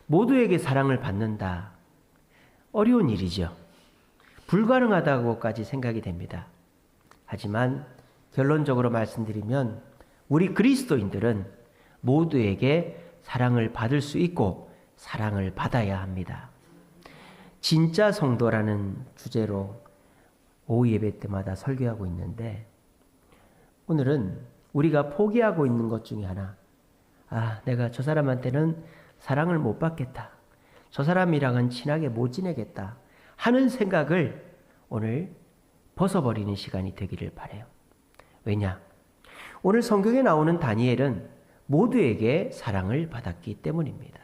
모두에게 사랑을 받는다. 어려운 일이죠. 불가능하다고까지 생각이 됩니다. 하지만 결론적으로 말씀드리면 우리 그리스도인들은 모두에게 사랑을 받을 수 있고 사랑을 받아야 합니다. 진짜 성도라는 주제로 오후 예배 때마다 설교하고 있는데 오늘은 우리가 포기하고 있는 것 중에 하나, 내가 저 사람한테는 사랑을 못 받겠다. 저 사람이랑은 친하게 못 지내겠다 하는 생각을 오늘 벗어버리는 시간이 되기를 바라요. 왜냐? 오늘 성경에 나오는 다니엘은 모두에게 사랑을 받았기 때문입니다.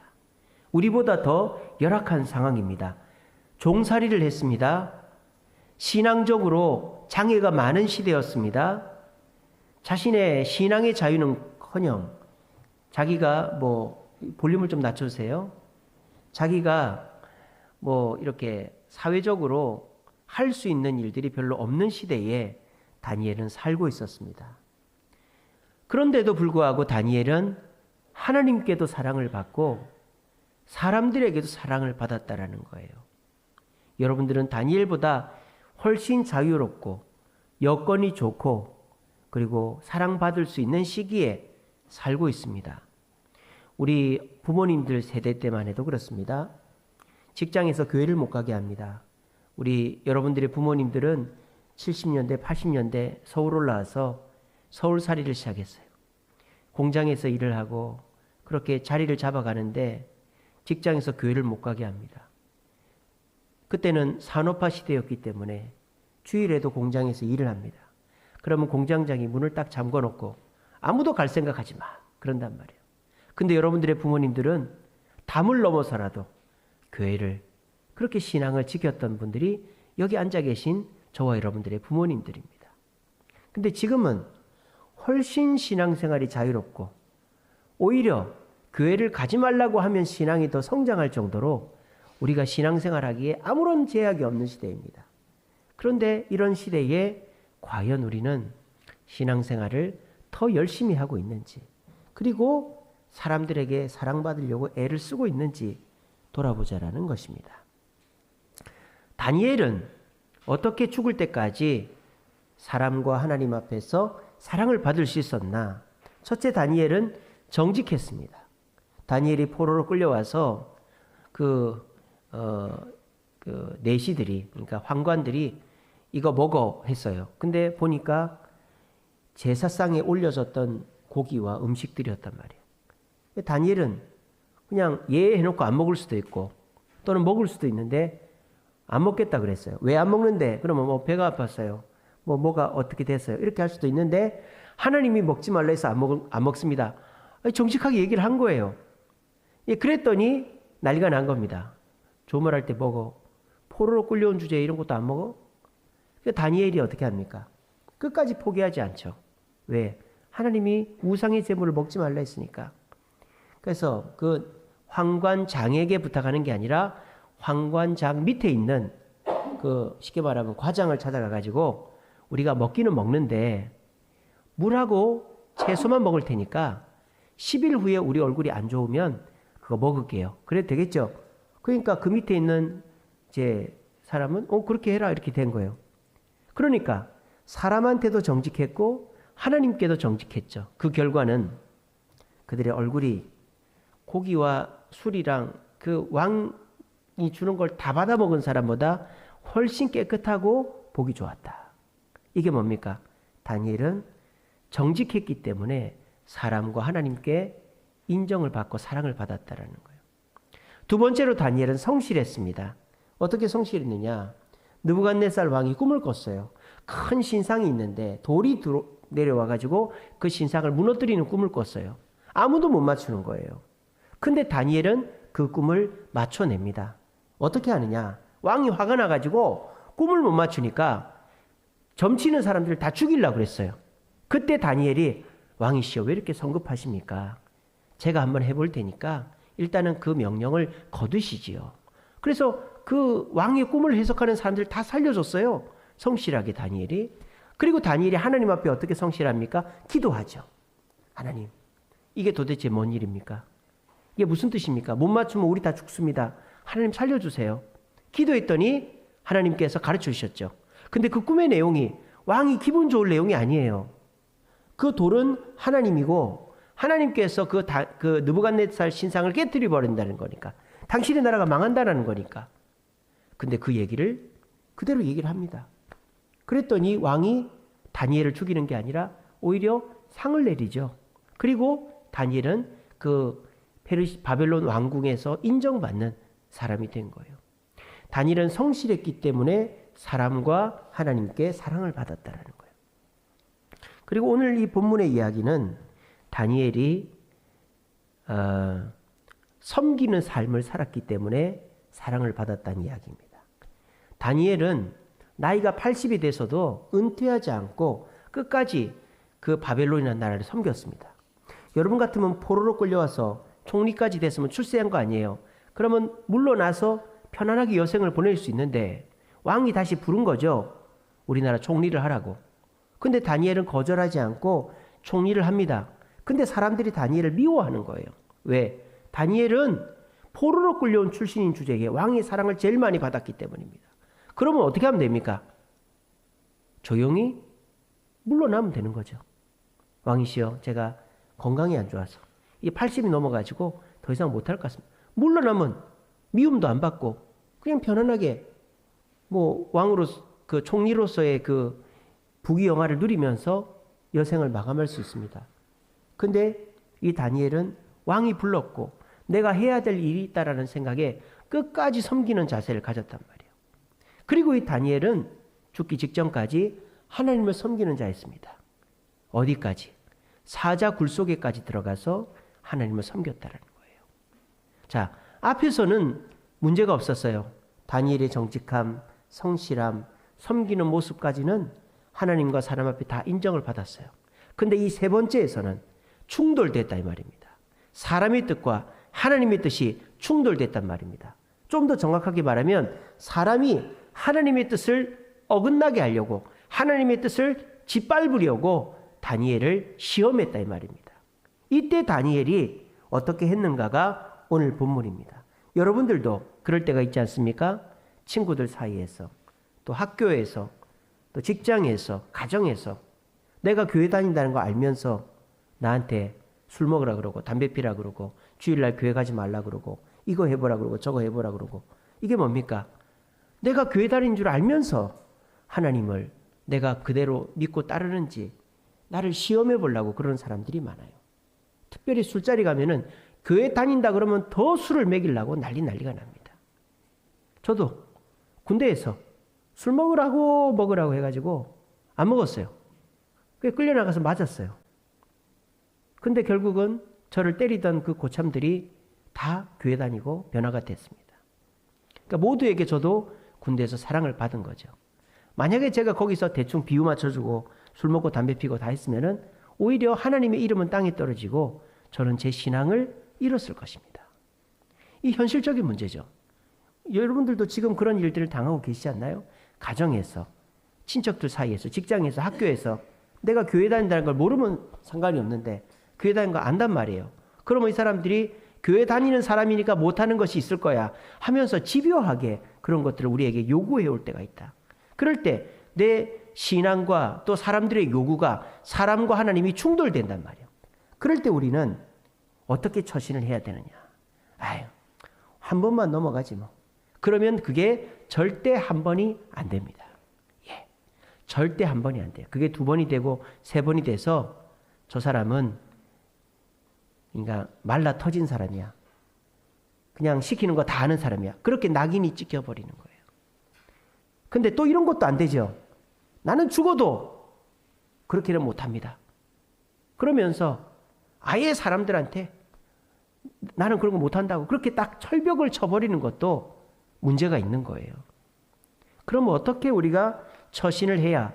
우리보다 더 열악한 상황입니다. 종살이를 했습니다. 신앙적으로 장애가 많은 시대였습니다. 자신의 신앙의 자유는커녕 자기가 볼륨을 좀 낮춰주세요. 자기가 이렇게 사회적으로 할 수 있는 일들이 별로 없는 시대에 다니엘은 살고 있었습니다. 그런데도 불구하고 다니엘은 하나님께도 사랑을 받고 사람들에게도 사랑을 받았다라는 거예요. 여러분들은 다니엘보다 훨씬 자유롭고 여건이 좋고 그리고 사랑받을 수 있는 시기에 살고 있습니다. 우리 부모님들 세대 때만 해도 그렇습니다. 직장에서 교회를 못 가게 합니다. 우리 여러분들의 부모님들은 70년대, 80년대 서울 올라와서 서울살이를 시작했어요. 공장에서 일을 하고 그렇게 자리를 잡아가는데 직장에서 교회를 못 가게 합니다. 그때는 산업화 시대였기 때문에 주일에도 공장에서 일을 합니다. 그러면 공장장이 문을 딱 잠궈놓고 아무도 갈 생각하지 마. 그런단 말이에요. 근데 여러분들의 부모님들은 담을 넘어서라도 교회를 그렇게 신앙을 지켰던 분들이 여기 앉아 계신 저와 여러분들의 부모님들입니다. 근데 지금은 훨씬 신앙생활이 자유롭고 오히려 교회를 가지 말라고 하면 신앙이 더 성장할 정도로 우리가 신앙생활하기에 아무런 제약이 없는 시대입니다. 그런데 이런 시대에 과연 우리는 신앙생활을 더 열심히 하고 있는지 그리고 사람들에게 사랑받으려고 애를 쓰고 있는지 돌아보자라는 것입니다. 다니엘은 어떻게 죽을 때까지 사람과 하나님 앞에서 사랑을 받을 수 있었나? 첫째, 다니엘은 정직했습니다. 다니엘이 포로로 끌려와서 내시들이, 그러니까 환관들이 이거 먹어 했어요. 근데 보니까 제사상에 올려졌던 고기와 음식들이었단 말이에요. 다니엘은 그냥 해놓고 안 먹을 수도 있고 또는 먹을 수도 있는데 안 먹겠다 그랬어요. 왜 안 먹는데? 그러면 배가 아팠어요. 뭐가 어떻게 됐어요. 이렇게 할 수도 있는데 하나님이 먹지 말라 해서 안 먹습니다. 정직하게 얘기를 한 거예요. 그랬더니 난리가 난 겁니다. 조물할 때 먹어. 포로로 끌려온 주제에 이런 것도 안 먹어? 다니엘이 어떻게 합니까? 끝까지 포기하지 않죠. 왜? 하나님이 우상의 제물을 먹지 말라 했으니까. 그래서 그 황관장에게 부탁하는 게 아니라 황관장 밑에 있는 쉽게 말하면 과장을 찾아가 가지고 우리가 먹기는 먹는데 물하고 채소만 먹을 테니까 10일 후에 우리 얼굴이 안 좋으면 그거 먹을게요. 그래도 되겠죠? 그러니까 그 밑에 있는 사람은 그렇게 해라 이렇게 된 거예요. 그러니까 사람한테도 정직했고 하나님께도 정직했죠. 그 결과는 그들의 얼굴이 고기와 술이랑 그 왕이 주는 걸 다 받아 먹은 사람보다 훨씬 깨끗하고 보기 좋았다. 이게 뭡니까? 다니엘은 정직했기 때문에 사람과 하나님께 인정을 받고 사랑을 받았다라는 거예요. 두 번째로 다니엘은 성실했습니다. 어떻게 성실했느냐? 느부갓네살 왕이 꿈을 꿨어요. 큰 신상이 있는데 돌이 내려와가지고 그 신상을 무너뜨리는 꿈을 꿨어요. 아무도 못 맞추는 거예요. 근데 다니엘은 그 꿈을 맞춰냅니다. 어떻게 하느냐? 왕이 화가 나가지고 꿈을 못 맞추니까 점치는 사람들을 다 죽이려고 그랬어요. 그때 다니엘이 왕이시여 왜 이렇게 성급하십니까? 제가 한번 해볼 테니까 일단은 그 명령을 거두시지요. 그래서 그 왕의 꿈을 해석하는 사람들 다 살려줬어요. 성실하게 다니엘이. 그리고 다니엘이 하나님 앞에 어떻게 성실합니까? 기도하죠. 하나님, 이게 도대체 뭔 일입니까? 이게 무슨 뜻입니까? 못 맞추면 우리 다 죽습니다. 하나님 살려주세요. 기도했더니 하나님께서 가르쳐 주셨죠. 근데 그 꿈의 내용이 왕이 기분 좋을 내용이 아니에요. 그 돌은 하나님이고 하나님께서 그 느부갓네살 신상을 깨뜨려 버린다는 거니까. 당신의 나라가 망한다는 거니까. 근데 그 얘기를 그대로 얘기를 합니다. 그랬더니 왕이 다니엘을 죽이는 게 아니라 오히려 상을 내리죠. 그리고 다니엘은 그 바벨론 왕궁에서 인정받는 사람이 된 거예요. 다니엘은 성실했기 때문에 사람과 하나님께 사랑을 받았다는 거예요. 그리고 오늘 이 본문의 이야기는 다니엘이 섬기는 삶을 살았기 때문에 사랑을 받았다는 이야기입니다. 다니엘은 나이가 80이 돼서도 은퇴하지 않고 끝까지 그 바벨론이라는 나라를 섬겼습니다. 여러분 같으면 포로로 끌려와서 총리까지 됐으면 출세한 거 아니에요. 그러면 물러나서 편안하게 여생을 보낼 수 있는데 왕이 다시 부른 거죠. 우리나라 총리를 하라고. 근데 다니엘은 거절하지 않고 총리를 합니다. 근데 사람들이 다니엘을 미워하는 거예요. 왜? 다니엘은 포로로 끌려온 출신인 주제에 왕의 사랑을 제일 많이 받았기 때문입니다. 그러면 어떻게 하면 됩니까? 조용히 물러나면 되는 거죠. 왕이시여, 제가 건강이 안 좋아서 이 80이 넘어가지고 더 이상 못할 것 같습니다. 물러나면 미움도 안 받고 그냥 편안하게 왕으로 그 총리로서의 그 부귀영화를 누리면서 여생을 마감할 수 있습니다. 근데 이 다니엘은 왕이 불렀고 내가 해야 될 일이 있다라는 생각에 끝까지 섬기는 자세를 가졌단 말이에요. 그리고 이 다니엘은 죽기 직전까지 하나님을 섬기는 자였습니다. 어디까지? 사자 굴 속에까지 들어가서 하나님을 섬겼다는 거예요. 자, 앞에서는 문제가 없었어요. 다니엘의 정직함, 성실함, 섬기는 모습까지는 하나님과 사람 앞에 다 인정을 받았어요. 근데 이 세 번째에서는 충돌됐다 이 말입니다. 사람의 뜻과 하나님의 뜻이 충돌됐단 말입니다. 좀 더 정확하게 말하면 사람이 하나님의 뜻을 어긋나게 하려고 하나님의 뜻을 짓밟으려고 다니엘을 시험했다 이 말입니다. 이때 다니엘이 어떻게 했는가가 오늘 본문입니다. 여러분들도 그럴 때가 있지 않습니까? 친구들 사이에서, 또 학교에서, 또 직장에서, 가정에서 내가 교회 다닌다는 거 알면서 나한테 술 먹으라 그러고 담배 피라 그러고 주일날 교회 가지 말라 그러고 이거 해보라 그러고 저거 해보라 그러고 이게 뭡니까? 내가 교회 다니는 줄 알면서 하나님을 내가 그대로 믿고 따르는지 나를 시험해 보려고 그러는 사람들이 많아요. 특별히 술자리 가면은 교회 다닌다 그러면 더 술을 먹이려고 난리가 납니다. 저도 군대에서 술 먹으라고 해가지고 안 먹었어요. 그래서 끌려나가서 맞았어요. 근데 결국은 저를 때리던 그 고참들이 다 교회 다니고 변화가 됐습니다. 그러니까 모두에게 저도 군대에서 사랑을 받은 거죠. 만약에 제가 거기서 대충 비유 맞춰주고 술 먹고 담배 피고 다 했으면은 오히려 하나님의 이름은 땅에 떨어지고 저는 제 신앙을 잃었을 것입니다. 이 현실적인 문제죠. 여러분들도 지금 그런 일들을 당하고 계시지 않나요? 가정에서, 친척들 사이에서, 직장에서, 학교에서 내가 교회 다닌다는 걸 모르면 상관이 없는데 교회 다니는 거 안단 말이에요. 그러면 이 사람들이 교회 다니는 사람이니까 못하는 것이 있을 거야 하면서 집요하게 그런 것들을 우리에게 요구해 올 때가 있다. 그럴 때 내 신앙과 또 사람들의 요구가 사람과 하나님이 충돌된단 말이에요. 그럴 때 우리는 어떻게 처신을 해야 되느냐. 아유, 한 번만 넘어가지 뭐. 그러면 그게 절대 한 번이 안 됩니다. 예, 절대 한 번이 안 돼요. 그게 두 번이 되고 세 번이 돼서 저 사람은 그러니까 말라 터진 사람이야. 그냥 시키는 거 다 하는 사람이야. 그렇게 낙인이 찍혀버리는 거예요. 근데 또 이런 것도 안 되죠. 나는 죽어도 그렇게는 못합니다. 그러면서 아예 사람들한테 나는 그런 거 못한다고 그렇게 딱 철벽을 쳐버리는 것도 문제가 있는 거예요. 그럼 어떻게 우리가 처신을 해야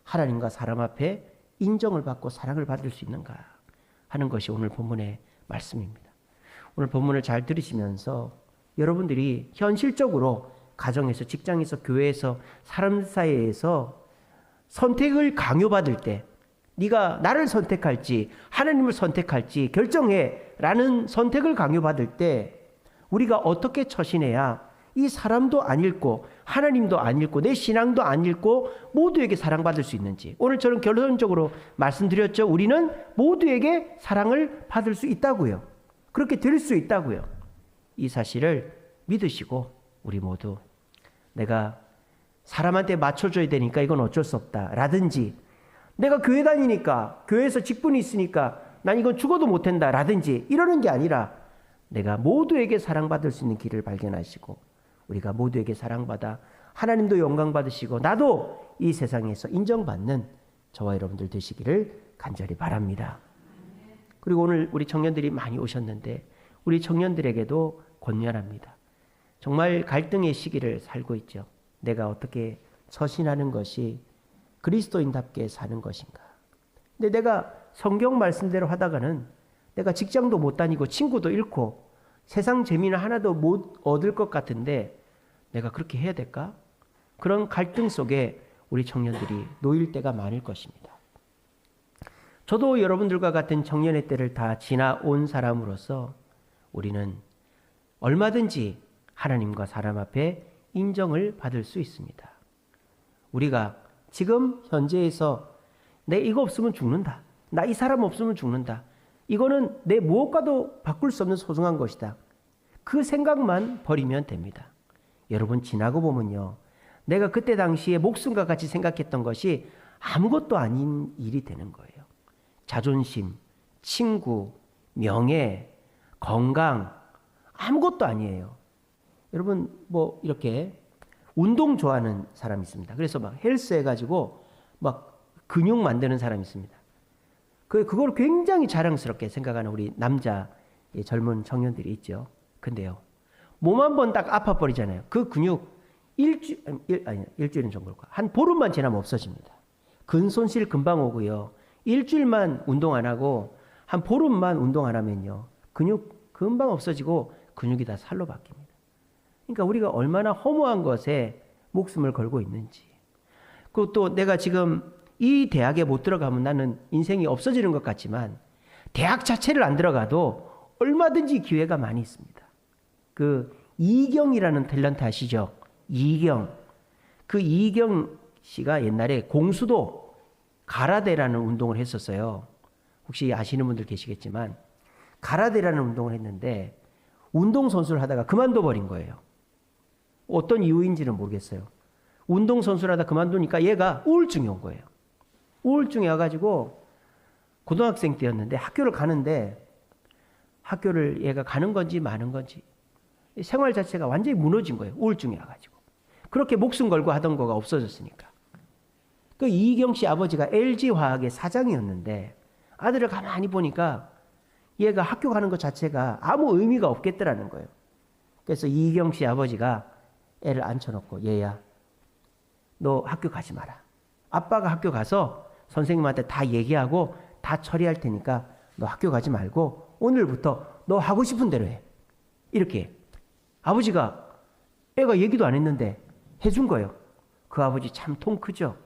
하나님과 사람 앞에 인정을 받고 사랑을 받을 수 있는가 하는 것이 오늘 본문의 말씀입니다. 오늘 본문을 잘 들으시면서 여러분들이 현실적으로 가정에서, 직장에서, 교회에서, 사람 사이에서 선택을 강요받을 때 네가 나를 선택할지 하나님을 선택할지 결정해 라는 선택을 강요받을 때 우리가 어떻게 처신해야 이 사람도 안 잃고 하나님도 안 잃고 내 신앙도 안 잃고 모두에게 사랑받을 수 있는지, 오늘 저는 결론적으로 말씀드렸죠. 우리는 모두에게 사랑을 받을 수 있다고요. 그렇게 될 수 있다고요. 이 사실을 믿으시고 우리 모두 내가 사람한테 맞춰줘야 되니까 이건 어쩔 수 없다 라든지, 내가 교회 다니니까 교회에서 직분이 있으니까 난 이건 죽어도 못한다 라든지 이러는 게 아니라 내가 모두에게 사랑받을 수 있는 길을 발견하시고 우리가 모두에게 사랑받아 하나님도 영광 받으시고 나도 이 세상에서 인정받는 저와 여러분들 되시기를 간절히 바랍니다. 그리고 오늘 우리 청년들이 많이 오셨는데 우리 청년들에게도 권면합니다. 정말 갈등의 시기를 살고 있죠. 내가 어떻게 처신하는 것이 그리스도인답게 사는 것인가. 근데 내가 성경 말씀대로 하다가는 내가 직장도 못 다니고 친구도 잃고 세상 재미는 하나도 못 얻을 것 같은데 내가 그렇게 해야 될까? 그런 갈등 속에 우리 청년들이 놓일 때가 많을 것입니다. 저도 여러분들과 같은 청년의 때를 다 지나온 사람으로서 우리는 얼마든지 하나님과 사람 앞에 인정을 받을 수 있습니다. 우리가 지금 현재에서 내 이거 없으면 죽는다. 나 이 사람 없으면 죽는다. 이거는 내 무엇과도 바꿀 수 없는 소중한 것이다. 그 생각만 버리면 됩니다. 여러분 지나고 보면요. 내가 그때 당시에 목숨과 같이 생각했던 것이 아무것도 아닌 일이 되는 거예요. 자존심, 친구, 명예, 건강 아무것도 아니에요. 여러분 뭐 이렇게 운동 좋아하는 사람이 있습니다. 그래서 막 헬스 해가지고 막 근육 만드는 사람이 있습니다. 그걸 굉장히 자랑스럽게 생각하는 우리 남자 젊은 청년들이 있죠. 근데요, 몸 한 번 딱 아파버리잖아요. 그 근육 일주일은 좀 그렇고 한 보름만 지나면 없어집니다. 근손실 금방 오고요. 일주일만 운동 안 하고 한 보름만 운동 안 하면요, 근육 금방 없어지고 근육이 다 살로 바뀝니다. 그러니까 우리가 얼마나 허무한 것에 목숨을 걸고 있는지. 그리고 또 내가 지금 이 대학에 못 들어가면 나는 인생이 없어지는 것 같지만 대학 자체를 안 들어가도 얼마든지 기회가 많이 있습니다. 그 이경이라는 탤런트 아시죠? 이경. 그 이경 씨가 옛날에 공수도 가라데라는 운동을 했었어요. 혹시 아시는 분들 계시겠지만 가라데라는 운동을 했는데 운동선수를 하다가 그만둬 버린 거예요. 어떤 이유인지는 모르겠어요. 운동선수를 하다 그만두니까 얘가 우울증이 온 거예요. 우울증이 와가지고 고등학생 때였는데 학교를 가는데 학교를 얘가 가는 건지 마는 건지 생활 자체가 완전히 무너진 거예요. 우울증이 와가지고. 그렇게 목숨 걸고 하던 거가 없어졌으니까. 그 이경 씨 아버지가 LG화학의 사장이었는데 아들을 가만히 보니까 얘가 학교 가는 것 자체가 아무 의미가 없겠더라는 거예요. 그래서 이경 씨 아버지가 애를 앉혀놓고 얘야 너 학교 가지 마라. 아빠가 학교 가서 선생님한테 다 얘기하고 다 처리할 테니까 너 학교 가지 말고 오늘부터 너 하고 싶은 대로 해. 이렇게 아버지가 애가 얘기도 안 했는데 해준 거예요. 그 아버지 참 통 크죠.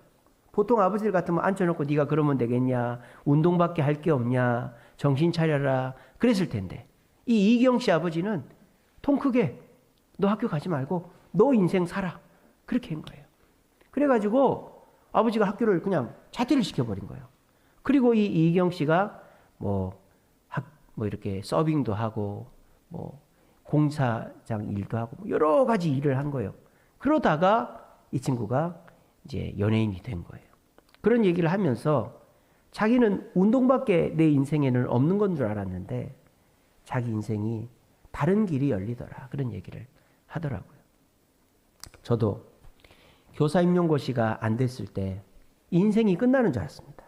보통 아버지들 같으면 앉혀놓고 네가 그러면 되겠냐, 운동밖에 할 게 없냐, 정신 차려라 그랬을 텐데 이 이경 씨 아버지는 통 크게 너 학교 가지 말고 너 인생 살아 그렇게 한 거예요. 그래가지고 아버지가 학교를 그냥 자퇴를 시켜버린 거예요. 그리고 이 이경 씨가 뭐 이렇게 서빙도 하고 뭐 공사장 일도 하고 여러 가지 일을 한 거예요. 그러다가 이 친구가 이제 연예인이 된 거예요. 그런 얘기를 하면서 자기는 운동밖에 내 인생에는 없는 건 줄 알았는데 자기 인생이 다른 길이 열리더라. 그런 얘기를 하더라고요. 저도 교사 임용고시가 안 됐을 때 인생이 끝나는 줄 알았습니다.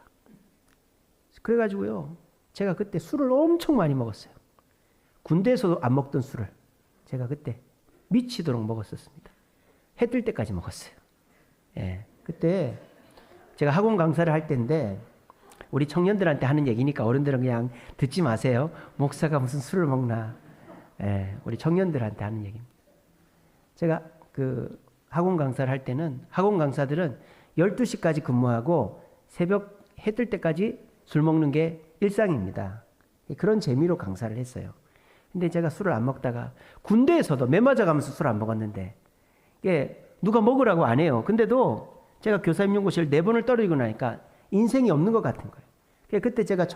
그래가지고요, 제가 그때 술을 엄청 많이 먹었어요. 군대에서도 안 먹던 술을 제가 그때 미치도록 먹었었습니다. 해 뜰 때까지 먹었어요. 예, 그때 제가 학원 강사를 할 때인데 우리 청년들한테 하는 얘기니까 어른들은 그냥 듣지 마세요. 목사가 무슨 술을 먹나. 예, 우리 청년들한테 하는 얘기입니다. 제가 그 학원 강사를 할 때는 학원 강사들은 12시까지 근무하고 새벽 해 뜰 때까지 술 먹는 게 일상입니다. 그런 재미로 강사를 했어요. 근데 제가 술을 안 먹다가 군대에서도 매 맞아가면서 술 안 먹었는데 이게 누가 먹으라고 안 해요. 근데도 제가 교사임용고시를 4번을 떨어지고 나니까 인생이 없는 것 같은 거예요. 그때 제가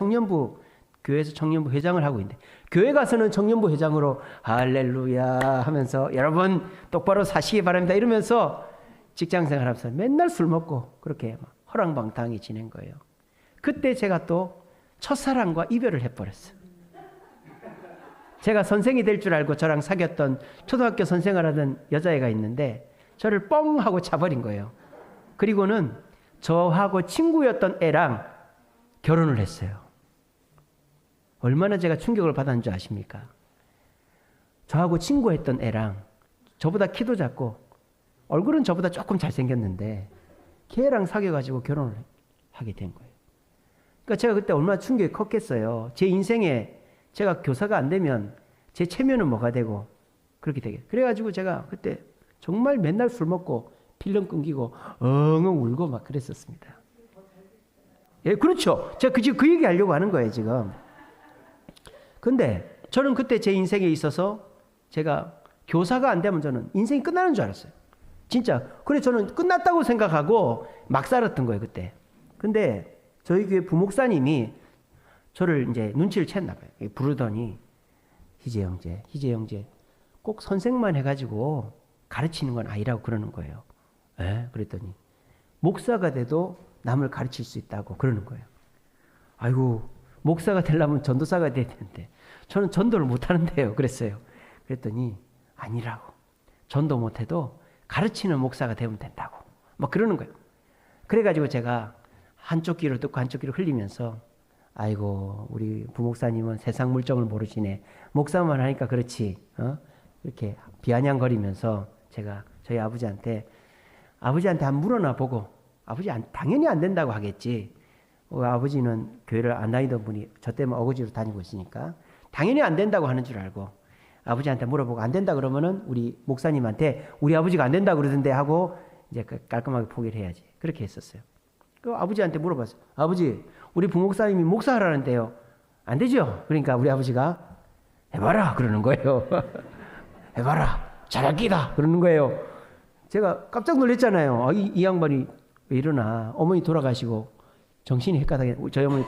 교회에서 청년부 회장을 하고 있는데 교회 가서는 청년부 회장으로 할렐루야 하면서 여러분 똑바로 사시기 바랍니다 이러면서 직장생활 하면서 맨날 술 먹고 그렇게 허랑방탕하게 지낸 거예요. 그때 제가 또 첫사랑과 이별을 해버렸어요. 제가 선생이 될 줄 알고 저랑 사귀었던 초등학교 선생을 하던 여자애가 있는데 저를 뻥 하고 차버린 거예요. 그리고는 저하고 친구였던 애랑 결혼을 했어요. 얼마나 제가 충격을 받았는 줄 아십니까? 저하고 친구했던 애랑 저보다 키도 작고 얼굴은 저보다 조금 잘생겼는데 걔랑 사귀어가지고 결혼을 하게 된 거예요. 그러니까 제가 그때 얼마나 충격이 컸겠어요. 제 인생에 제가 교사가 안 되면 제 체면은 뭐가 되고 그렇게 되겠어요. 그래가지고 제가 그때 정말 맨날 술 먹고 필름 끊기고 엉엉 울고 막 그랬었습니다. 예, 그렇죠. 제가 지금 그 얘기 하려고 하는 거예요, 지금. 근데 저는 그때 제 인생에 있어서 제가 교사가 안 되면 저는 인생이 끝나는 줄 알았어요. 진짜. 그래 저는 끝났다고 생각하고 막 살았던 거예요, 그때. 근데 저희 교회 부목사님이 저를 이제 눈치를 챘나 봐요. 부르더니 희재 형제 꼭 선생만 해가지고 가르치는 건 아니라고 그러는 거예요. 에? 그랬더니 목사가 돼도 남을 가르칠 수 있다고 그러는 거예요. 아이고 목사가 되려면 전도사가 돼야 되는데 저는 전도를 못하는데요. 그랬어요. 그랬더니 아니라고. 전도 못해도 가르치는 목사가 되면 된다고. 막 그러는 거예요. 그래가지고 제가 한쪽 귀로 듣고 한쪽 귀로 흘리면서 아이고 우리 부목사님은 세상 물정을 모르시네. 목사만 하니까 그렇지. 이렇게 비아냥거리면서 제가 저희 아버지한테 한번 물어나 보고 아버지 당연히 안 된다고 하겠지. 아버지는 교회를 안 다니던 분이 저 때문에 어거지로 다니고 있으니까 당연히 안 된다고 하는 줄 알고 아버지한테 물어보고 안 된다 그러면은 우리 목사님한테 우리 아버지가 안 된다 그러던데 하고 이제 깔끔하게 포기를 해야지. 그렇게 했었어요. 그 아버지한테 물어봤어요. 아버지, 우리 부목사님이 목사하라는데요. 안 되죠? 그러니까 우리 아버지가 해봐라 그러는 거예요. 해봐라. 잘할 끼다 그러는 거예요. 제가 깜짝 놀랐잖아요. 이 양반이 왜 이러나. 어머니 돌아가시고 정신이 헷갈하게 저희 어머니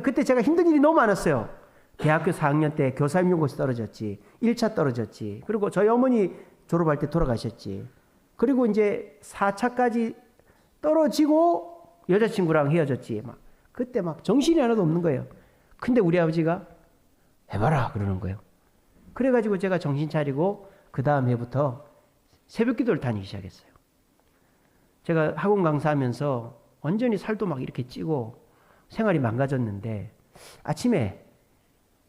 그때 제가 힘든 일이 너무 많았어요. 대학교 4학년 때 교사임용고시 떨어졌지. 1차 떨어졌지. 그리고 저희 어머니 졸업할 때 돌아가셨지. 그리고 이제 4차까지 떨어지고 여자친구랑 헤어졌지. 그때 정신이 하나도 없는 거예요. 근데 우리 아버지가 해봐라 그러는 거예요. 그래가지고 제가 정신 차리고 그 다음 해부터 새벽 기도를 다니기 시작했어요. 제가 학원 강사하면서 완전히 살도 이렇게 찌고 생활이 망가졌는데 아침에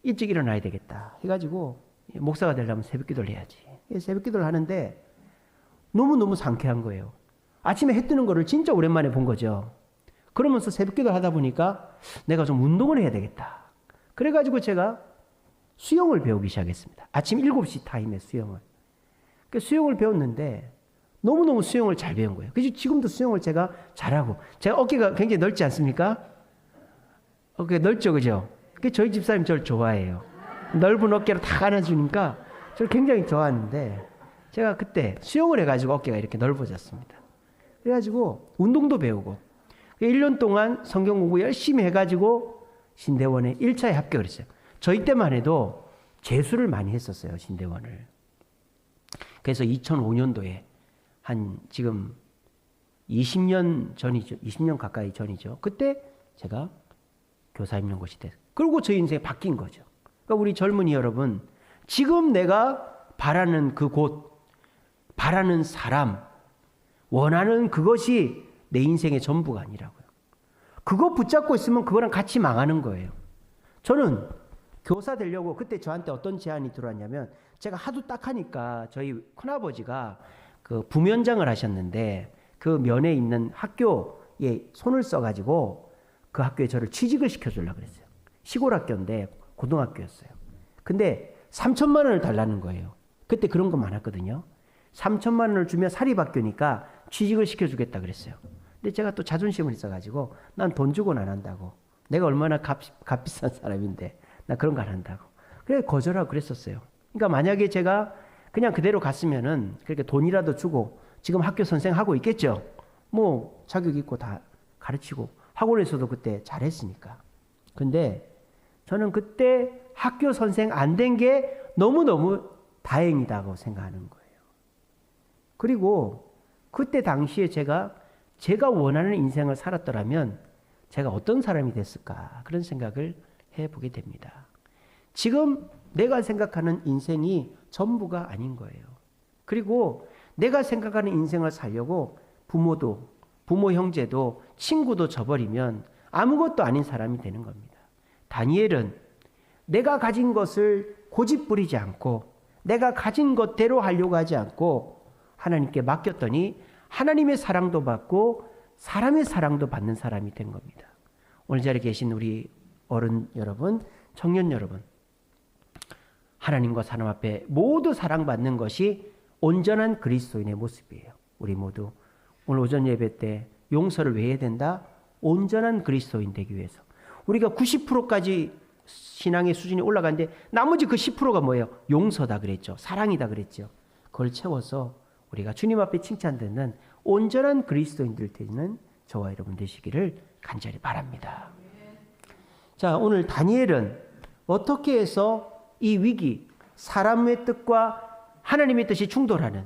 일찍 일어나야 되겠다 해가지고 목사가 되려면 새벽 기도를 해야지. 새벽 기도를 하는데 너무너무 상쾌한 거예요. 아침에 해 뜨는 거를 진짜 오랜만에 본 거죠. 그러면서 새벽 기도를 하다 보니까 내가 좀 운동을 해야 되겠다. 그래가지고 제가 수영을 배우기 시작했습니다. 아침 7시 타임에 수영을. 수영을 배웠는데 너무너무 수영을 잘 배운 거예요. 그래서 지금도 수영을 제가 잘하고 제가 어깨가 굉장히 넓지 않습니까? 어깨가 넓죠, 그죠? 저희 집사님 저를 좋아해요. 넓은 어깨로 다 안아주니까 저를 굉장히 좋아하는데 제가 그때 수영을 해가지고 어깨가 이렇게 넓어졌습니다. 그래가지고 운동도 배우고 1년 동안 성경 공부 열심히 해가지고 신대원에 1차에 합격을 했어요. 저희 때만 해도 재수를 많이 했었어요, 신대원을. 그래서 2005년도에 한 지금 20년 전이죠. 20년 가까이 전이죠. 그때 제가 교사임용고시 됐어요. 그리고 저희 인생이 바뀐 거죠. 그러니까 우리 젊은이 여러분, 지금 내가 바라는 그 곳, 바라는 사람, 원하는 그것이 내 인생의 전부가 아니라고요. 그거 붙잡고 있으면 그거랑 같이 망하는 거예요. 저는 교사 되려고 그때 저한테 어떤 제안이 들어왔냐면 제가 하도 딱하니까 저희 큰아버지가 그 부면장을 하셨는데 그 면에 있는 학교에 손을 써가지고 그 학교에 저를 취직을 시켜주려고 그랬어요. 시골 학교인데 고등학교였어요. 근데 3천만 원을 달라는 거예요. 그때 그런 거 많았거든요. 3천만 원을 주면 사립학교니까 취직을 시켜주겠다 그랬어요. 근데 제가 또 자존심을 있어가지고 난 돈 주고는 안 한다고. 내가 얼마나 값비싼 사람인데 나 그런 거 안 한다고. 그래 거절하고 그랬었어요. 그러니까 만약에 제가 그냥 그대로 갔으면은 그렇게 돈이라도 주고 지금 학교 선생 하고 있겠죠. 뭐 자격 있고 다 가르치고 학원에서도 그때 잘했으니까. 근데 저는 그때 학교 선생 안 된 게 너무너무 다행이다고 생각하는 거예요. 그리고 그때 당시에 제가 원하는 인생을 살았더라면 제가 어떤 사람이 됐을까 그런 생각을 해보게 됩니다. 지금 내가 생각하는 인생이 전부가 아닌 거예요. 그리고 내가 생각하는 인생을 살려고 부모 형제도 친구도 저버리면 아무것도 아닌 사람이 되는 겁니다. 다니엘은 내가 가진 것을 고집부리지 않고 내가 가진 것대로 하려고 하지 않고 하나님께 맡겼더니 하나님의 사랑도 받고 사람의 사랑도 받는 사람이 된 겁니다. 오늘 자리에 계신 우리 어른 여러분, 청년 여러분, 하나님과 사람 앞에 모두 사랑받는 것이 온전한 그리스도인의 모습이에요. 우리 모두 오늘 오전 예배 때 용서를 왜 해야 된다? 온전한 그리스도인 되기 위해서. 우리가 90%까지 신앙의 수준이 올라가는데 나머지 그 10%가 뭐예요? 용서다 그랬죠. 사랑이다 그랬죠. 그걸 채워서 우리가 주님 앞에 칭찬듣는 온전한 그리스도인들 되는 저와 여러분 되시기를 간절히 바랍니다. 자, 오늘 다니엘은 어떻게 해서 이 위기, 사람의 뜻과 하나님의 뜻이 충돌하는,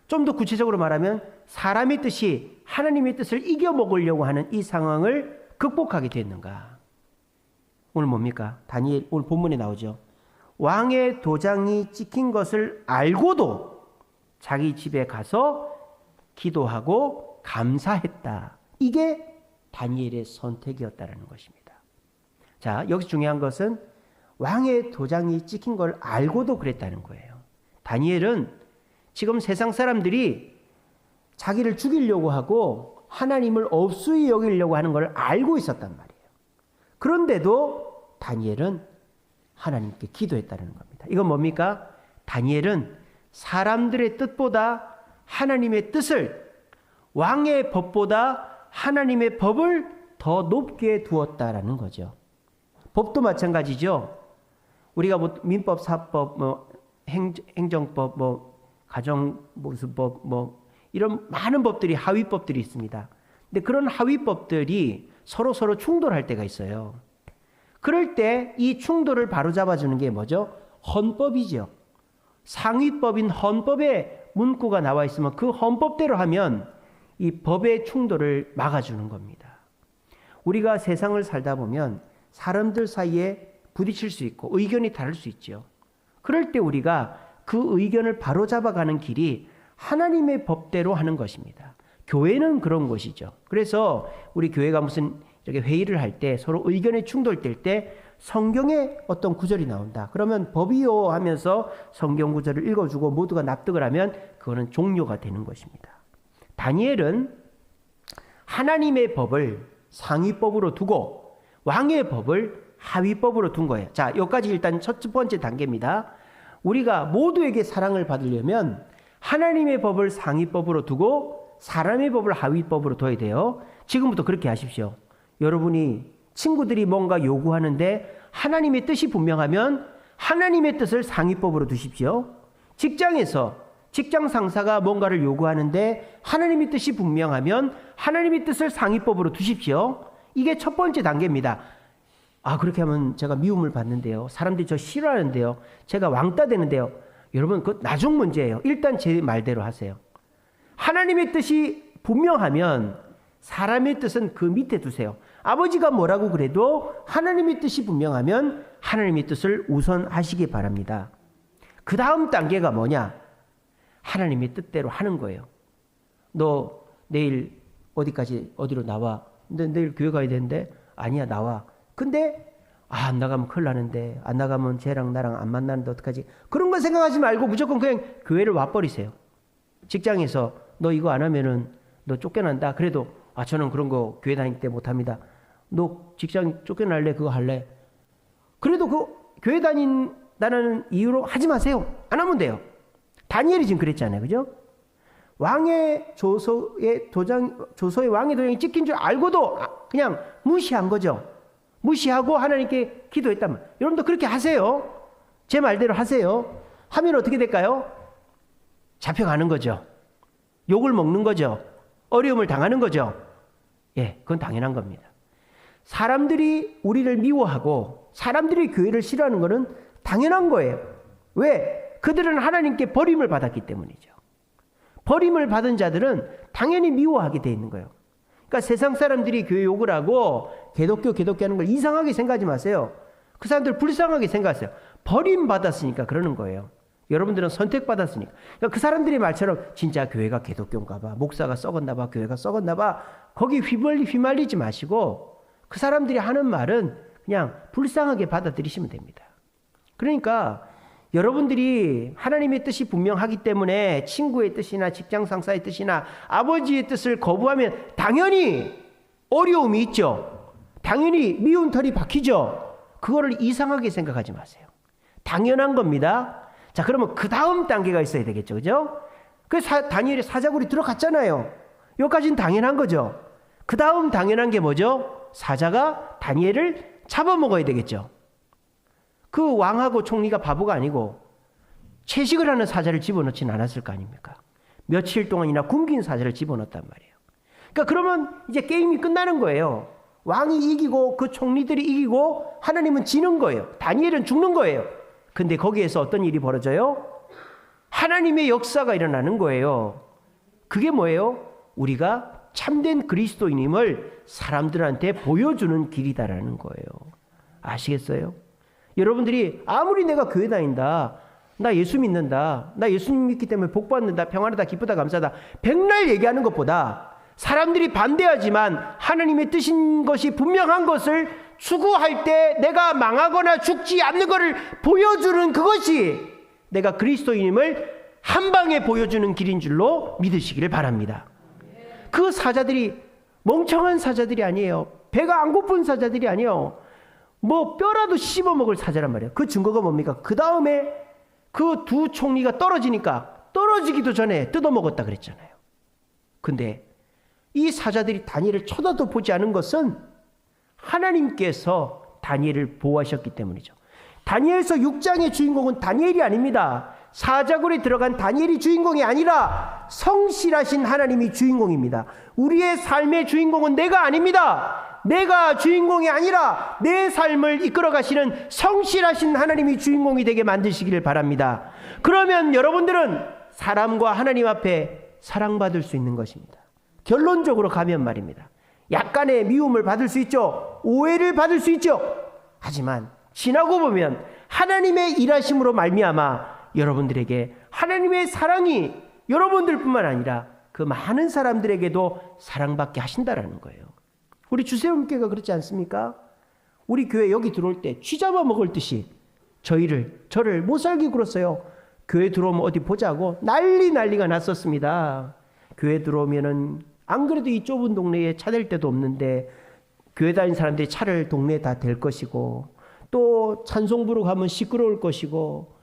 좀 더 구체적으로 말하면 사람의 뜻이 하나님의 뜻을 이겨먹으려고 하는 이 상황을 극복하게 됐는가? 오늘 뭡니까? 다니엘 오늘 본문에 나오죠. 왕의 도장이 찍힌 것을 알고도 자기 집에 가서 기도하고 감사했다. 이게 다니엘의 선택이었다는 것입니다. 자, 여기서 중요한 것은 왕의 도장이 찍힌 걸 알고도 그랬다는 거예요. 다니엘은 지금 세상 사람들이 자기를 죽이려고 하고 하나님을 없수히 여기려고 하는 걸 알고 있었단 말이에요. 그런데도 다니엘은 하나님께 기도했다는 겁니다. 이건 뭡니까? 다니엘은 사람들의 뜻보다 하나님의 뜻을, 왕의 법보다 하나님의 법을 더 높게 두었다라는 거죠. 법도 마찬가지죠. 우리가 뭐 민법, 사법, 뭐 행정법, 뭐 가정보수법, 뭐 이런 많은 법들이, 하위법들이 있습니다. 근데 그런 하위법들이 서로 충돌할 때가 있어요. 그럴 때 이 충돌을 바로잡아주는 게 뭐죠? 헌법이죠. 상위법인 헌법에 문구가 나와 있으면 그 헌법대로 하면 이 법의 충돌을 막아주는 겁니다. 우리가 세상을 살다 보면 사람들 사이에 부딪힐 수 있고 의견이 다를 수 있죠. 그럴 때 우리가 그 의견을 바로잡아가는 길이 하나님의 법대로 하는 것입니다. 교회는 그런 곳이죠. 그래서 우리 교회가 무슨 이렇게 회의를 할 때 서로 의견이 충돌될 때 성경에 어떤 구절이 나온다. 그러면 법이요 하면서 성경 구절을 읽어주고 모두가 납득을 하면 그거는 종료가 되는 것입니다. 다니엘은 하나님의 법을 상위법으로 두고 왕의 법을 하위법으로 둔 거예요. 자, 여기까지 일단 첫 번째 단계입니다. 우리가 모두에게 사랑을 받으려면 하나님의 법을 상위법으로 두고 사람의 법을 하위법으로 둬야 돼요. 지금부터 그렇게 하십시오. 여러분이 친구들이 뭔가 요구하는데 하나님의 뜻이 분명하면 하나님의 뜻을 상위법으로 두십시오. 직장에서 직장 상사가 뭔가를 요구하는데 하나님의 뜻이 분명하면 하나님의 뜻을 상위법으로 두십시오. 이게 첫 번째 단계입니다. 아, 그렇게 하면 제가 미움을 받는데요. 사람들이 저 싫어하는데요. 제가 왕따 되는데요. 여러분, 그건 나중 문제예요. 일단 제 말대로 하세요. 하나님의 뜻이 분명하면 사람의 뜻은 그 밑에 두세요. 아버지가 뭐라고 그래도 하나님의 뜻이 분명하면 하나님의 뜻을 우선하시기 바랍니다. 그 다음 단계가 뭐냐? 하나님의 뜻대로 하는 거예요. 너 내일 어디로 나와? 근데 내일 교회 가야 되는데 아니야, 나와. 근데 안 나가면 큰일 나는데, 안 나가면 쟤랑 나랑 안 만나는데 어떡하지? 그런 거 생각하지 말고 무조건 그냥 교회를 와버리세요. 직장에서 너 이거 안 하면은 너 쫓겨난다. 그래도 저는 그런 거 교회 다닐 때 못합니다. 너 직장 쫓겨날래? 그거 할래? 그래도 그 교회 다닌다는 이유로 하지 마세요. 안 하면 돼요. 다니엘이 지금 그랬잖아요. 그죠? 왕의 조서의 왕의 도장이 찍힌 줄 알고도 그냥 무시한 거죠. 무시하고 하나님께 기도했단 말이에요. 여러분도 그렇게 하세요. 제 말대로 하세요. 하면 어떻게 될까요? 잡혀가는 거죠. 욕을 먹는 거죠. 어려움을 당하는 거죠. 예, 그건 당연한 겁니다. 사람들이 우리를 미워하고 사람들이 교회를 싫어하는 것은 당연한 거예요. 왜? 그들은 하나님께 버림을 받았기 때문이죠. 버림을 받은 자들은 당연히 미워하게 돼 있는 거예요. 그러니까 세상 사람들이 교회 욕을 하고 기독교 하는 걸 이상하게 생각하지 마세요. 그 사람들 불쌍하게 생각하세요. 버림받았으니까 그러는 거예요. 여러분들은 선택받았으니까. 그러니까 그 사람들의 말처럼 진짜 교회가 기독교인가 봐, 목사가 썩었나 봐, 교회가 썩었나 봐, 거기 휘말리지 마시고 그 사람들이 하는 말은 그냥 불쌍하게 받아들이시면 됩니다. 그러니까 여러분들이 하나님의 뜻이 분명하기 때문에 친구의 뜻이나 직장 상사의 뜻이나 아버지의 뜻을 거부하면 당연히 어려움이 있죠. 당연히 미운 털이 박히죠. 그거를 이상하게 생각하지 마세요. 당연한 겁니다. 자, 그러면 그 다음 단계가 있어야 되겠죠. 그죠? 다니엘이 사자굴이 들어갔잖아요. 여기까지는 당연한 거죠. 그 다음 당연한 게 뭐죠? 사자가 다니엘을 잡아먹어야 되겠죠. 그 왕하고 총리가 바보가 아니고 채식을 하는 사자를 집어넣지는 않았을 거 아닙니까? 며칠 동안이나 굶긴 사자를 집어넣었단 말이에요. 그러니까 그러면 이제 게임이 끝나는 거예요. 왕이 이기고 그 총리들이 이기고 하나님은 지는 거예요. 다니엘은 죽는 거예요. 근데 거기에서 어떤 일이 벌어져요? 하나님의 역사가 일어나는 거예요. 그게 뭐예요? 우리가 참된 그리스도인임을 사람들한테 보여주는 길이다라는 거예요. 아시겠어요? 여러분들이 아무리 내가 교회 다닌다, 나 예수 믿는다, 나 예수님 믿기 때문에 복 받는다, 평안하다, 기쁘다, 감사하다 백날 얘기하는 것보다 사람들이 반대하지만 하나님의 뜻인 것이 분명한 것을 추구할 때 내가 망하거나 죽지 않는 것을 보여주는 그것이 내가 그리스도인임을 한 방에 보여주는 길인 줄로 믿으시기를 바랍니다. 그 사자들이 멍청한 사자들이 아니에요. 배가 안 고픈 사자들이 아니에요. 뭐 뼈라도 씹어먹을 사자란 말이에요. 그 증거가 뭡니까? 그 다음에 그 두 총리가 떨어지니까 떨어지기도 전에 뜯어먹었다 그랬잖아요. 근데 이 사자들이 다니엘을 쳐다도 보지 않은 것은 하나님께서 다니엘을 보호하셨기 때문이죠. 다니엘서 6장의 주인공은 다니엘이 아닙니다. 사자굴에 들어간 다니엘이 주인공이 아니라 성실하신 하나님이 주인공입니다. 우리의 삶의 주인공은 내가 아닙니다. 내가 주인공이 아니라 내 삶을 이끌어 가시는 성실하신 하나님이 주인공이 되게 만드시기를 바랍니다. 그러면 여러분들은 사람과 하나님 앞에 사랑받을 수 있는 것입니다. 결론적으로 가면 말입니다. 약간의 미움을 받을 수 있죠. 오해를 받을 수 있죠. 하지만 지나고 보면 하나님의 일하심으로 말미암아 여러분들에게 하나님의 사랑이 여러분들뿐만 아니라 그 많은 사람들에게도 사랑받게 하신다라는 거예요. 우리 주세움교회가 그렇지 않습니까? 우리 교회 여기 들어올 때 쥐 잡아먹을 듯이 저를 못 살게 굴었어요. 교회 들어오면 어디 보자고 난리가 났었습니다. 교회 들어오면은 안 그래도 이 좁은 동네에 차 댈 데도 없는데 교회 다니는 사람들이 차를 동네에 다 댈 것이고 또 찬송 부르고 가면 시끄러울 것이고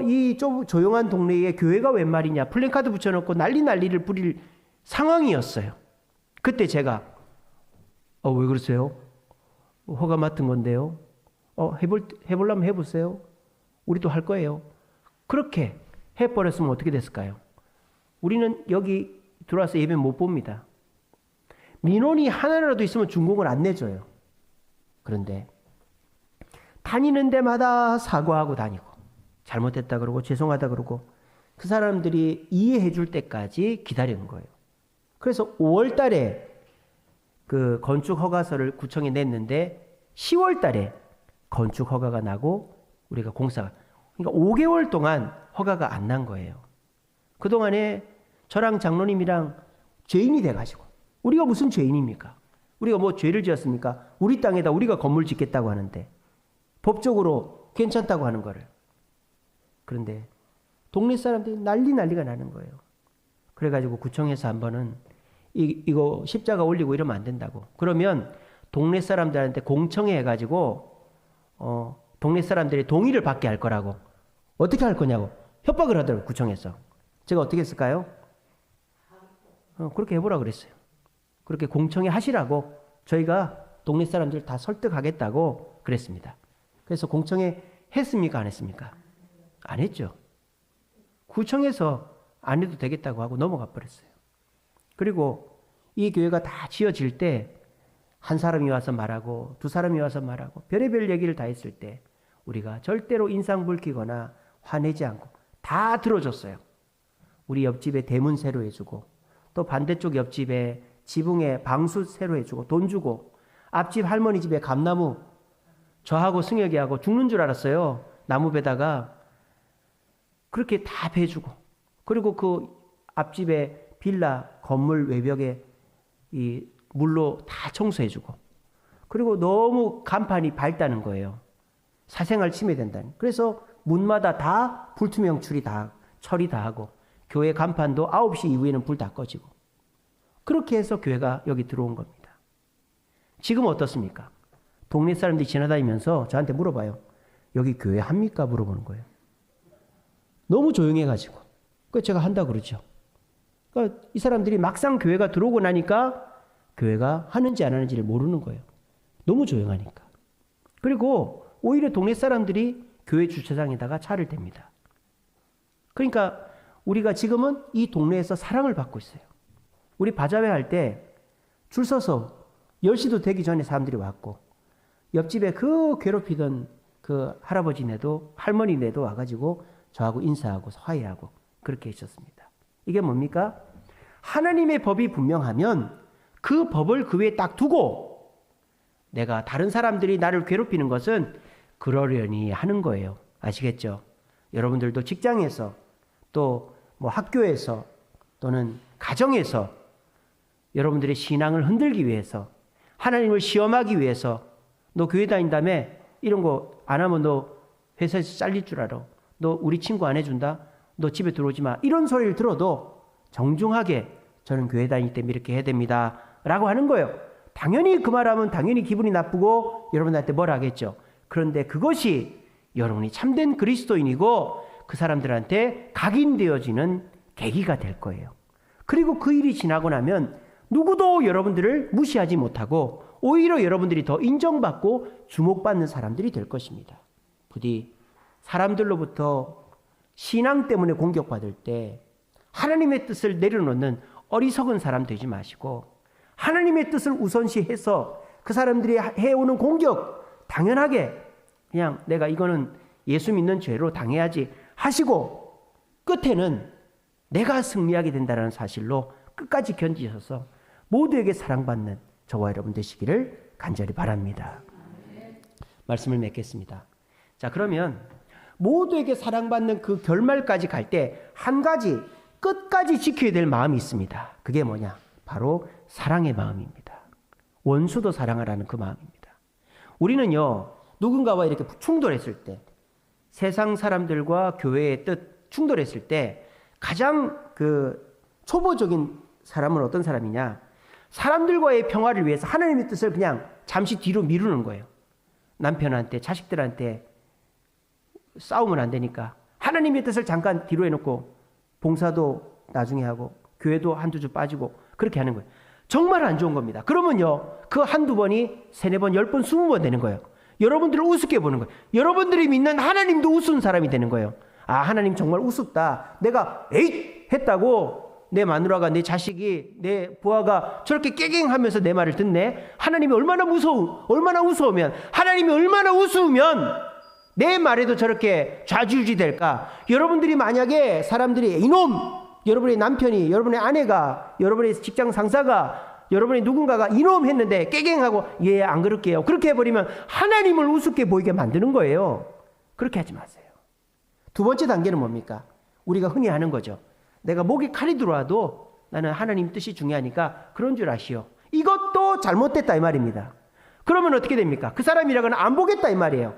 이 조용한 동네에 교회가 웬 말이냐 플랜카드 붙여놓고 난리를 부릴 상황이었어요. 그때 제가 왜 그러세요? 허가 맡은 건데요. 해보려면 해보세요. 우리도 할 거예요. 그렇게 해버렸으면 어떻게 됐을까요? 우리는 여기 들어와서 예배 못 봅니다. 민원이 하나라도 있으면 준공을 안 내줘요. 그런데 다니는 데마다 사과하고 다니고 잘못했다 그러고 죄송하다 그러고 그 사람들이 이해해 줄 때까지 기다리는 거예요. 그래서 5월 달에 그 건축 허가서를 구청에 냈는데 10월 달에 건축 허가가 나고 우리가 그러니까 5개월 동안 허가가 안 난 거예요. 그동안에 저랑 장로님이랑 죄인이 돼가지고 우리가 무슨 죄인입니까? 우리가 뭐 죄를 지었습니까? 우리 땅에다 우리가 건물 짓겠다고 하는데 법적으로 괜찮다고 하는 거를. 그런데 동네 사람들이 난리가 나는 거예요. 그래가지고 구청에서 한 번은 이거 십자가 올리고 이러면 안 된다고. 그러면 동네 사람들한테 공청회 해가지고 동네 사람들이 동의를 받게 할 거라고. 어떻게 할 거냐고 협박을 하더라고요. 구청에서. 제가 어떻게 했을까요? 그렇게 해보라 그랬어요. 그렇게 공청회 하시라고 저희가 동네 사람들 다 설득하겠다고 그랬습니다. 그래서 공청회 했습니까? 안 했습니까? 안 했죠. 구청에서 안 해도 되겠다고 하고 넘어가 버렸어요. 그리고 이 교회가 다 지어질 때 한 사람이 와서 말하고 두 사람이 와서 말하고 별의별 얘기를 다 했을 때 우리가 절대로 인상 붉히거나 화내지 않고 다 들어줬어요. 우리 옆집에 대문 새로 해주고 또 반대쪽 옆집에 지붕에 방수 새로 해주고 돈 주고 앞집 할머니 집에 감나무 저하고 승혁이하고 죽는 줄 알았어요. 나무배다가 그렇게 다 베주고 그리고 그 앞집에 빌라 건물 외벽에 이 물로 다 청소해주고 그리고 너무 간판이 밝다는 거예요. 사생활 침해된다는. 그래서 문마다 다 불투명 처리 다 하고 교회 간판도 9시 이후에는 불 다 꺼지고 그렇게 해서 교회가 여기 들어온 겁니다. 지금 어떻습니까? 동네 사람들이 지나다니면서 저한테 물어봐요. 여기 교회 합니까? 물어보는 거예요. 너무 조용해가지고. 그래서 제가 한다 그러죠. 그러니까 이 사람들이 막상 교회가 들어오고 나니까 교회가 하는지 안 하는지를 모르는 거예요. 너무 조용하니까. 그리고 오히려 동네 사람들이 교회 주차장에다가 차를 댑니다. 그러니까 우리가 지금은 이 동네에서 사랑을 받고 있어요. 우리 바자회 할 때 줄 서서 10시도 되기 전에 사람들이 왔고 옆집에 그 괴롭히던 그 할아버지네도 할머니네도 와가지고 저하고 인사하고 화해하고 그렇게 있었습니다. 이게 뭡니까? 하나님의 법이 분명하면 그 법을 그 위에 딱 두고 내가 다른 사람들이 나를 괴롭히는 것은 그러려니 하는 거예요. 아시겠죠? 여러분들도 직장에서 또 뭐 학교에서 또는 가정에서 여러분들의 신앙을 흔들기 위해서 하나님을 시험하기 위해서 너 교회 다닌다며 이런 거 안 하면 너 회사에서 잘릴 줄 알아. 너 우리 친구 안 해준다. 너 집에 들어오지 마. 이런 소리를 들어도 정중하게 저는 교회 다닐 때 이렇게 해야 됩니다. 라고 하는 거예요. 당연히 그 말하면 당연히 기분이 나쁘고 여러분들한테 뭘 하겠죠. 그런데 그것이 여러분이 참된 그리스도인이고 그 사람들한테 각인되어지는 계기가 될 거예요. 그리고 그 일이 지나고 나면 누구도 여러분들을 무시하지 못하고 오히려 여러분들이 더 인정받고 주목받는 사람들이 될 것입니다. 부디 사람들로부터 신앙 때문에 공격받을 때 하나님의 뜻을 내려놓는 어리석은 사람 되지 마시고 하나님의 뜻을 우선시해서 그 사람들이 해오는 공격 당연하게 그냥 내가 이거는 예수 믿는 죄로 당해야지 하시고 끝에는 내가 승리하게 된다는 사실로 끝까지 견디셔서 모두에게 사랑받는 저와 여러분 되시기를 간절히 바랍니다. 말씀을 맺겠습니다. 자, 그러면 모두에게 사랑받는 그 결말까지 갈 때 한 가지 끝까지 지켜야 될 마음이 있습니다. 그게 뭐냐? 바로 사랑의 마음입니다. 원수도 사랑하라는 그 마음입니다. 우리는요, 누군가와 이렇게 충돌했을 때, 세상 사람들과 교회의 뜻 충돌했을 때 가장 그 초보적인 사람은 어떤 사람이냐? 사람들과의 평화를 위해서 하나님의 뜻을 그냥 잠시 뒤로 미루는 거예요. 남편한테, 자식들한테 싸우면 안 되니까 하나님의 뜻을 잠깐 뒤로 해놓고 봉사도 나중에 하고 교회도 한두 주 빠지고 그렇게 하는 거예요. 정말 안 좋은 겁니다. 그러면요, 그 한두 번이 3, 4번, 10번, 20번 되는 거예요. 여러분들을 우습게 보는 거예요. 여러분들이 믿는 하나님도 우스운 사람이 되는 거예요. 아, 하나님 정말 우습다. 내가 에잇 했다고 내 마누라가, 내 자식이, 내 부하가 저렇게 깨갱하면서 내 말을 듣네. 하나님이 얼마나 우스우면, 하나님이 얼마나 우스우면 내 말에도 저렇게 좌지우지 될까? 여러분들이 만약에 사람들이 이놈, 여러분의 남편이, 여러분의 아내가, 여러분의 직장 상사가, 여러분의 누군가가 이놈 했는데 깨갱하고 예, 안 그럴게요. 그렇게 해버리면 하나님을 우습게 보이게 만드는 거예요. 그렇게 하지 마세요. 두 번째 단계는 뭡니까? 우리가 흔히 하는 거죠. 내가 목에 칼이 들어와도 나는 하나님 뜻이 중요하니까 그런 줄 아시오. 이것도 잘못됐다 이 말입니다. 그러면 어떻게 됩니까? 그 사람이라고는 안 보겠다 이 말이에요.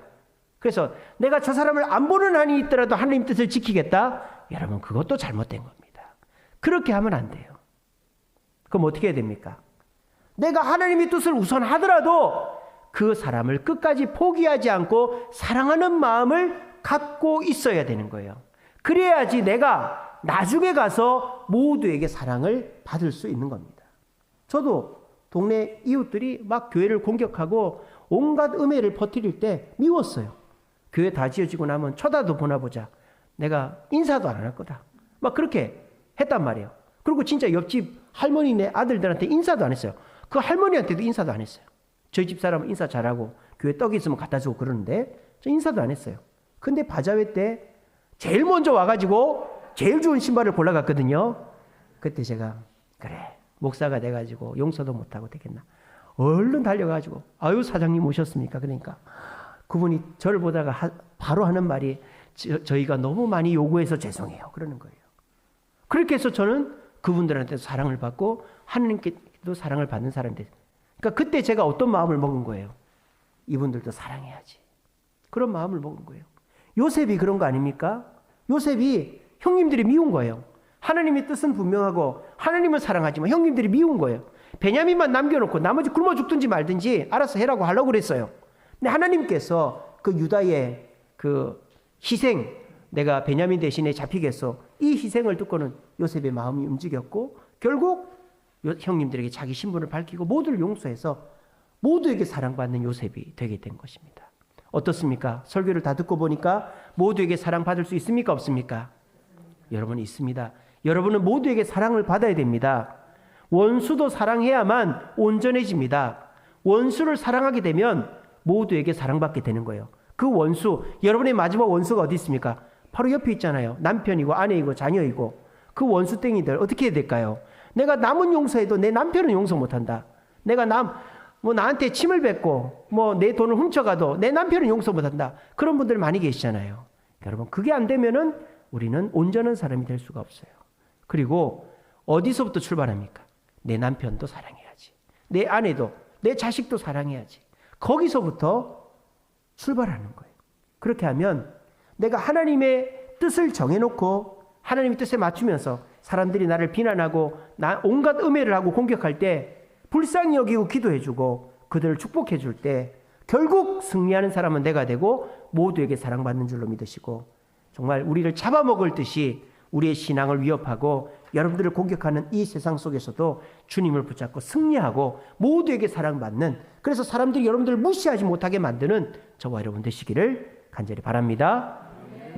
그래서 내가 저 사람을 안 보는 한이 있더라도 하나님 뜻을 지키겠다? 여러분, 그것도 잘못된 겁니다. 그렇게 하면 안 돼요. 그럼 어떻게 해야 됩니까? 내가 하나님의 뜻을 우선 하더라도 그 사람을 끝까지 포기하지 않고 사랑하는 마음을 갖고 있어야 되는 거예요. 그래야지 내가 나중에 가서 모두에게 사랑을 받을 수 있는 겁니다. 저도 동네 이웃들이 막 교회를 공격하고 온갖 음해를 퍼뜨릴 때 미웠어요. 교회 다 지어지고 나면 쳐다도 보나 보자. 내가 인사도 안 할 거다. 막 그렇게 했단 말이에요. 그리고 진짜 옆집 할머니네 아들들한테 인사도 안 했어요. 그 할머니한테도 인사도 안 했어요. 저희 집 사람은 인사 잘하고 교회 떡이 있으면 갖다 주고 그러는데 저 인사도 안 했어요. 근데 바자회 때 제일 먼저 와가지고 제일 좋은 신발을 골라갔거든요. 그때 제가 그래 목사가 돼가지고 용서도 못하고 되겠나. 얼른 달려가지고 아유 사장님 오셨습니까? 그러니까 그분이 저를 보다가 바로 하는 말이 저희가 너무 많이 요구해서 죄송해요. 그러는 거예요. 그렇게 해서 저는 그분들한테도 사랑을 받고 하나님께도 사랑을 받는 사람이 됐어요. 그러니까 그때 제가 어떤 마음을 먹은 거예요? 이분들도 사랑해야지. 그런 마음을 먹은 거예요. 요셉이 그런 거 아닙니까? 요셉이 형님들이 미운 거예요. 하나님의 뜻은 분명하고 하나님은 사랑하지만 형님들이 미운 거예요. 베냐민만 남겨놓고 나머지 굶어 죽든지 말든지 알아서 해라고 하려고 그랬어요. 근데 하나님께서 그 유다의 그 희생, 내가 베냐민 대신에 잡히겠어. 이 희생을 듣고는 요셉의 마음이 움직였고 결국 형님들에게 자기 신분을 밝히고 모두를 용서해서 모두에게 사랑받는 요셉이 되게 된 것입니다. 어떻습니까? 설교를 다 듣고 보니까 모두에게 사랑받을 수 있습니까? 없습니까? 여러분 있습니다. 여러분은 모두에게 사랑을 받아야 됩니다. 원수도 사랑해야만 온전해집니다. 원수를 사랑하게 되면 모두에게 사랑받게 되는 거예요. 그 원수, 여러분의 마지막 원수가 어디 있습니까? 바로 옆에 있잖아요. 남편이고 아내이고 자녀이고 그 원수땡이들 어떻게 해야 될까요? 내가 남은 용서해도 내 남편은 용서 못한다. 내가 나한테 침을 뱉고 내 돈을 훔쳐가도 내 남편은 용서 못한다. 그런 분들 많이 계시잖아요. 여러분 그게 안 되면은 우리는 온전한 사람이 될 수가 없어요. 그리고 어디서부터 출발합니까? 내 남편도 사랑해야지. 내 아내도 내 자식도 사랑해야지. 거기서부터 출발하는 거예요. 그렇게 하면 내가 하나님의 뜻을 정해놓고 하나님의 뜻에 맞추면서 사람들이 나를 비난하고 온갖 음해를 하고 공격할 때 불쌍히 여기고 기도해주고 그들을 축복해줄 때 결국 승리하는 사람은 내가 되고 모두에게 사랑받는 줄로 믿으시고 정말 우리를 잡아먹을 듯이 우리의 신앙을 위협하고 여러분들을 공격하는 이 세상 속에서도 주님을 붙잡고 승리하고 모두에게 사랑받는, 그래서 사람들이 여러분들을 무시하지 못하게 만드는 저와 여러분 되시기를 간절히 바랍니다.